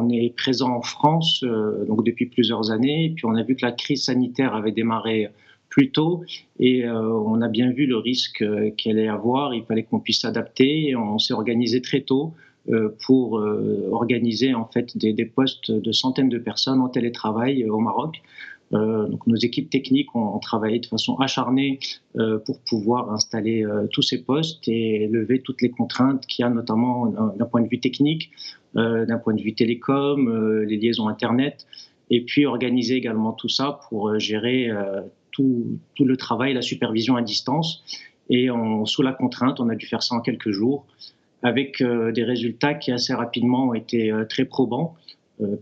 on est présent en France donc depuis plusieurs années, et puis on a vu que la crise sanitaire avait démarré plus tôt et on a bien vu le risque qu'elle allait avoir. Il fallait qu'on puisse s'adapter et on s'est organisé très tôt pour organiser en fait des postes de centaines de personnes en télétravail au Maroc. Donc nos équipes techniques ont travaillé de façon acharnée pour pouvoir installer tous ces postes et lever toutes les contraintes qu'il y a, notamment d'un point de vue technique, d'un point de vue télécom, les liaisons Internet, et puis organiser également tout ça pour gérer tout le travail, la supervision à distance. Et sous la contrainte, on a dû faire ça en quelques jours, avec des résultats qui assez rapidement ont été très probants,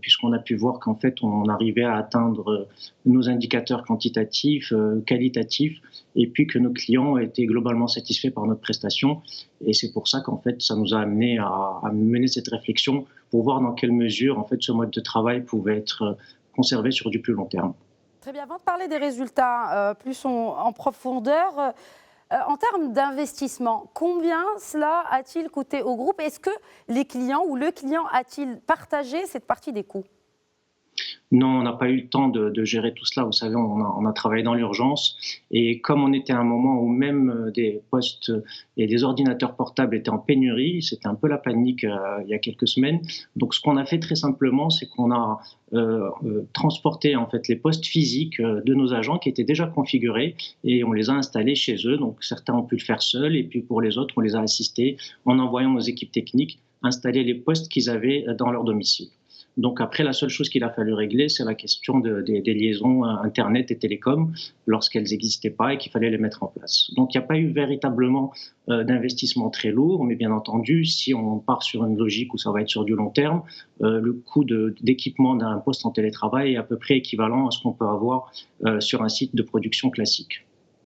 puisqu'on a pu voir qu'en fait on arrivait à atteindre nos indicateurs quantitatifs, qualitatifs, et puis que nos clients étaient globalement satisfaits par notre prestation. Et c'est pour ça qu'en fait ça nous a amené à mener cette réflexion pour voir dans quelle mesure en fait ce mode de travail pouvait être conservé sur du plus long terme. Très bien. Avant de parler des résultats plus en profondeur, en termes d'investissement, combien cela a-t-il coûté au groupe? Est-ce que les clients ou le client a-t-il partagé cette partie des coûts? Non, on n'a pas eu le temps de gérer tout cela. Vous savez, on a travaillé dans l'urgence. Et comme on était à un moment où même des postes et des ordinateurs portables étaient en pénurie, c'était un peu la panique il y a quelques semaines. Donc, ce qu'on a fait très simplement, c'est qu'on a transporté en fait les postes physiques de nos agents qui étaient déjà configurés et on les a installés chez eux. Donc, certains ont pu le faire seuls et puis pour les autres, on les a assistés en envoyant nos équipes techniques installer les postes qu'ils avaient dans leur domicile. Donc après, la seule chose qu'il a fallu régler, c'est la question des liaisons Internet et télécom lorsqu'elles n'existaient pas et qu'il fallait les mettre en place. Donc il n'y a pas eu véritablement d'investissement très lourd, mais bien entendu, si on part sur une logique où ça va être sur du long terme, le coût d'équipement d'un poste en télétravail est à peu près équivalent à ce qu'on peut avoir sur un site de production classique.